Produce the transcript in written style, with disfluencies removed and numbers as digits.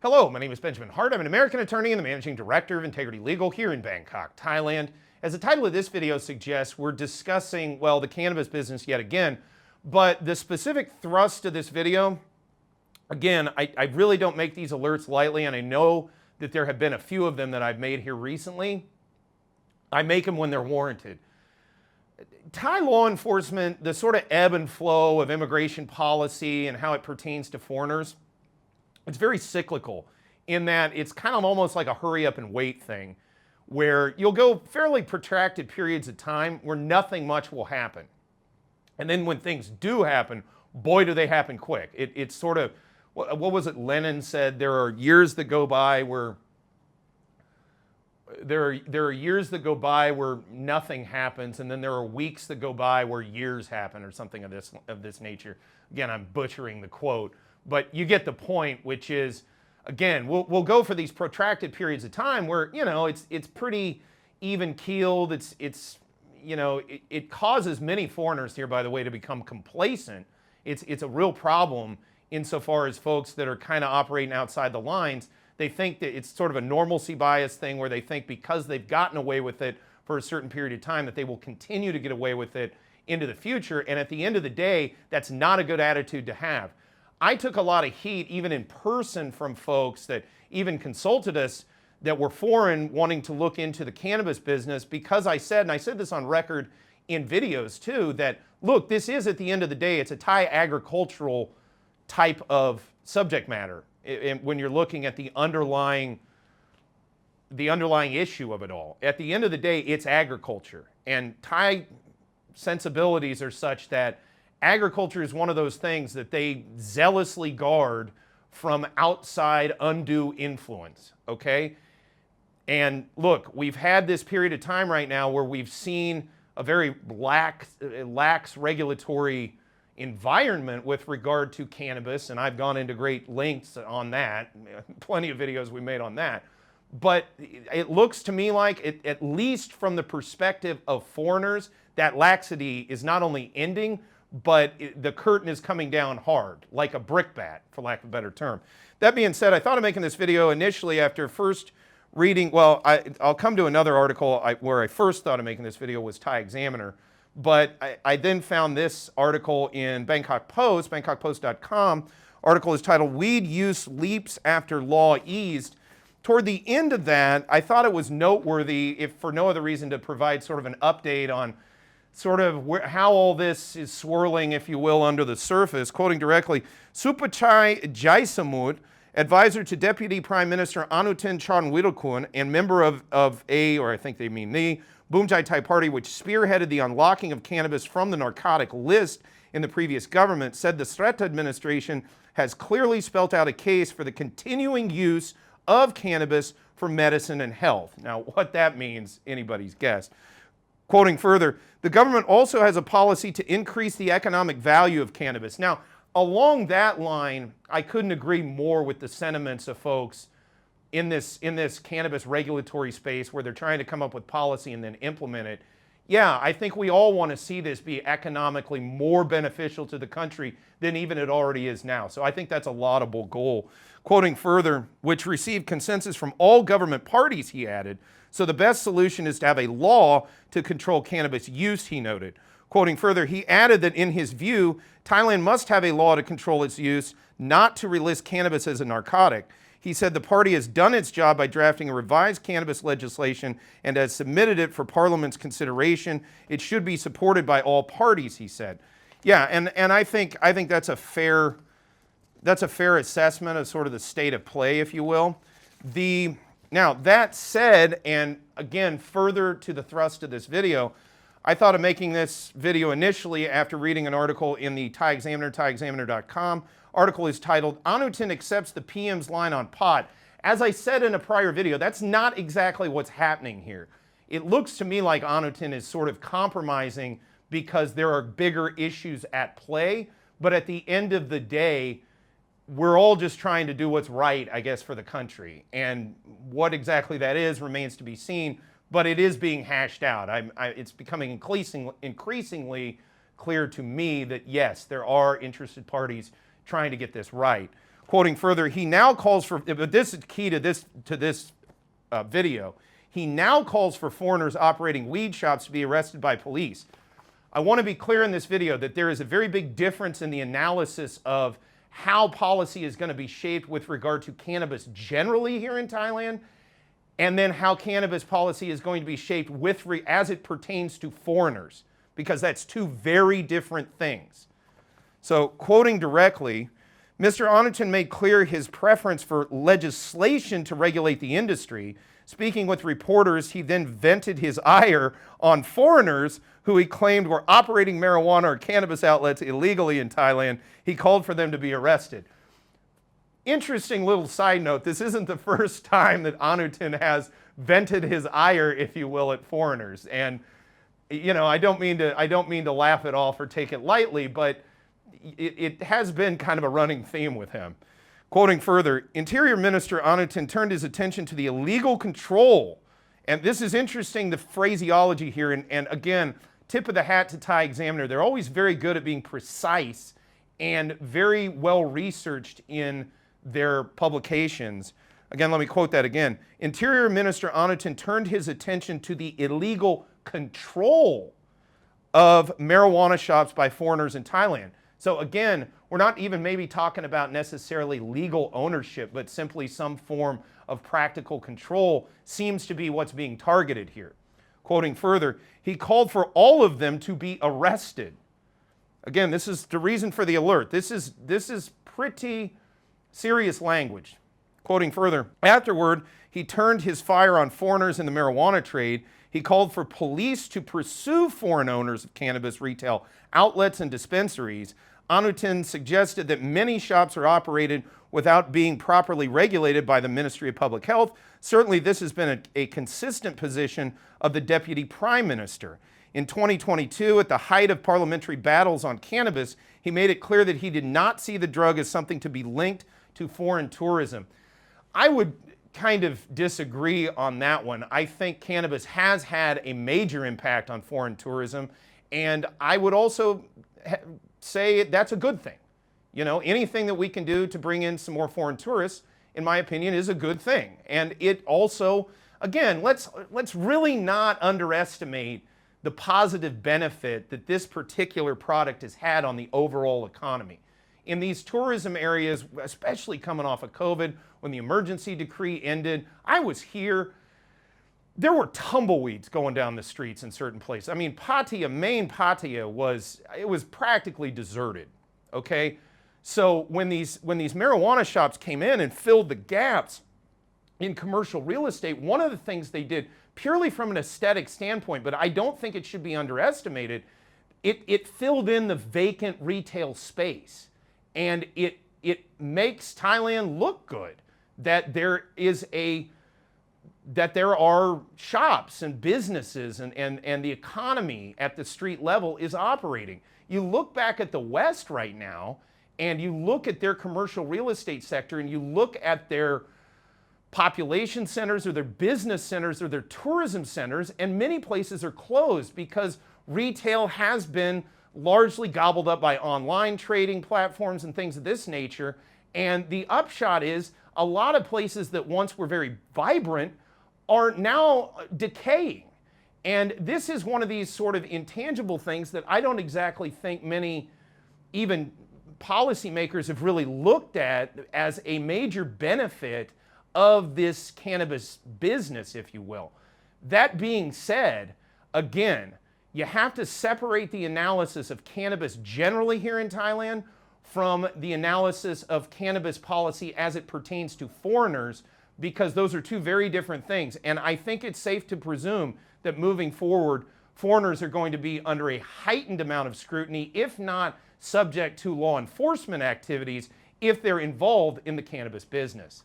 Hello, my name is Benjamin Hart. I'm an American attorney and the managing director of Integrity Legal here in Bangkok, Thailand. As the title of this video suggests, we're discussing, well, the cannabis business yet again, but the specific thrust of this video, again, I really don't make these alerts lightly, and I know that there have been a few of them that I've made here recently. I make them when they're warranted. Thai law enforcement, the sort of ebb and flow of immigration policy and how it pertains to foreigners, it's very cyclical in that it's kind of almost like a hurry up and wait thing where you'll go fairly protracted periods of time where nothing much will happen. And then when things do happen, boy, do they happen quick. It's sort of, what was it Lenin said, there are years that go by where nothing happens, and then there are weeks that go by where years happen, or something of this nature. Again, I'm butchering the quote, but you get the point, which is, again, we'll go for these protracted periods of time where, you know, it's pretty even keeled. It causes many foreigners here, by the way, to become complacent. It's a real problem insofar as folks that are kind of operating outside the lines. They think that it's sort of a normalcy bias thing where they think because they've gotten away with it for a certain period of time that they will continue to get away with it into the future. And at the end of the day, that's not a good attitude to have. I took a lot of heat even in person from folks that even consulted us that were foreign wanting to look into the cannabis business because I said, and I said this on record in videos too, that look, this is at the end of the day, it's a Thai agricultural type of subject matter. When you're looking at the underlying issue of it all. At the end of the day, it's agriculture. And Thai sensibilities are such that agriculture is one of those things that they zealously guard from outside undue influence, okay? And look, we've had this period of time right now where we've seen a very lax regulatory environment with regard to cannabis, and I've gone into great lengths on that, plenty of videos we made on that. But it looks to me like, at least from the perspective of foreigners, that laxity is not only ending, but the curtain is coming down hard, like a brickbat, for lack of a better term. That being said, I thought of making this video initially after first reading, well, I'll come to another article where I first thought of making this video was Thai Examiner. But I then found this article in Bangkok Post, bangkokpost.com. Article is titled, Weed Use Leaps After Law Eased. Toward the end of that, I thought it was noteworthy, if for no other reason, to provide sort of an update on sort of how all this is swirling, if you will, under the surface. Quoting directly, Supachai Jaisamut, advisor to Deputy Prime Minister Anutin Charnvirakul and member of or I think they mean the, Boomjai Thai Party, which spearheaded the unlocking of cannabis from the narcotic list in the previous government, said the Sreta administration has clearly spelt out a case for the continuing use of cannabis for medicine and health. Now, what that means, anybody's guess. Quoting further, the government also has a policy to increase the economic value of cannabis. Now, along that line, I couldn't agree more with the sentiments of folks in this cannabis regulatory space where they're trying to come up with policy and then implement it. Yeah, I think we all want to see this be economically more beneficial to the country than even it already is now. So I think that's a laudable goal. Quoting further, which received consensus from all government parties, he added, so the best solution is to have a law to control cannabis use, he noted. Quoting further, he added that in his view, Thailand must have a law to control its use, not to relist cannabis as a narcotic. He said the party has done its job by drafting a revised cannabis legislation and has submitted it for Parliament's consideration. It should be supported by all parties, he said. Yeah, and I think that's a fair assessment of sort of the state of play, if you will. Now, that said, and again, further to the thrust of this video, I thought of making this video initially after reading an article in the Thai Examiner, thaiexaminer.com. Article is titled, Anutin Accepts the PM's Line on Pot. As I said in a prior video, that's not exactly what's happening here. It looks to me like Anutin is sort of compromising because there are bigger issues at play, but at the end of the day, we're all just trying to do what's right, I guess, for the country. And what exactly that is remains to be seen, but it is being hashed out. It's becoming increasingly clear to me that, yes, there are interested parties trying to get this right. Quoting further, he now calls for, but this is key to this video, he now calls for foreigners operating weed shops to be arrested by police. I want to be clear in this video that there is a very big difference in the analysis of how policy is going to be shaped with regard to cannabis generally here in Thailand, and then how cannabis policy is going to be shaped as it pertains to foreigners, because that's two very different things. So, quoting directly, Mr. Onutin made clear his preference for legislation to regulate the industry. Speaking with reporters, he then vented his ire on foreigners who he claimed were operating marijuana or cannabis outlets illegally in Thailand. He called for them to be arrested. Interesting little side note, this isn't the first time that Onutin has vented his ire, if you will, at foreigners. And, you know, I don't mean to laugh at all or take it lightly, but it has been kind of a running theme with him. Quoting further, Interior Minister Onutin turned his attention to the illegal control, and this is interesting, the phraseology here, and again, tip of the hat to Thai Examiner. They're always very good at being precise and very well researched in their publications. Again, let me quote that again. Interior Minister Onutin turned his attention to the illegal control of marijuana shops by foreigners in Thailand. So again, we're not even maybe talking about necessarily legal ownership, but simply some form of practical control seems to be what's being targeted here. Quoting further, he called for all of them to be arrested. Again, this is the reason for the alert. This is pretty serious language. Quoting further, afterward, he turned his fire on foreigners in the marijuana trade. He called for police to pursue foreign owners of cannabis retail outlets and dispensaries. Onutin suggested that many shops are operated without being properly regulated by the Ministry of Public Health. Certainly, this has been a consistent position of the Deputy Prime Minister. In 2022, at the height of parliamentary battles on cannabis, he made it clear that he did not see the drug as something to be linked to foreign tourism. I would kind of disagree on that one. I think cannabis has had a major impact on foreign tourism, and I would also say that's a good thing. You know, anything that we can do to bring in some more foreign tourists, in my opinion, is a good thing. And it also, again, let's really not underestimate the positive benefit that this particular product has had on the overall economy. In these tourism areas, especially coming off of COVID, when the emergency decree ended, I was here. There were tumbleweeds going down the streets in certain places. I mean, Pattaya, main Pattaya was practically deserted, okay? So when these marijuana shops came in and filled the gaps in commercial real estate, one of the things they did, purely from an aesthetic standpoint, but I don't think it should be underestimated, it filled in the vacant retail space. And it makes Thailand look good, that there are shops and businesses and the economy at the street level is operating. You look back at the West right now, and you look at their commercial real estate sector, and you look at their population centers or their business centers or their tourism centers, and many places are closed because retail has been largely gobbled up by online trading platforms and things of this nature. And the upshot is a lot of places that once were very vibrant are now decaying. And this is one of these sort of intangible things that I don't exactly think many even policymakers have really looked at as a major benefit of this cannabis business, if you will. That being said, again, you have to separate the analysis of cannabis generally here in Thailand from the analysis of cannabis policy as it pertains to foreigners, because those are two very different things. And I think it's safe to presume that moving forward, foreigners are going to be under a heightened amount of scrutiny, if not subject to law enforcement activities, if they're involved in the cannabis business.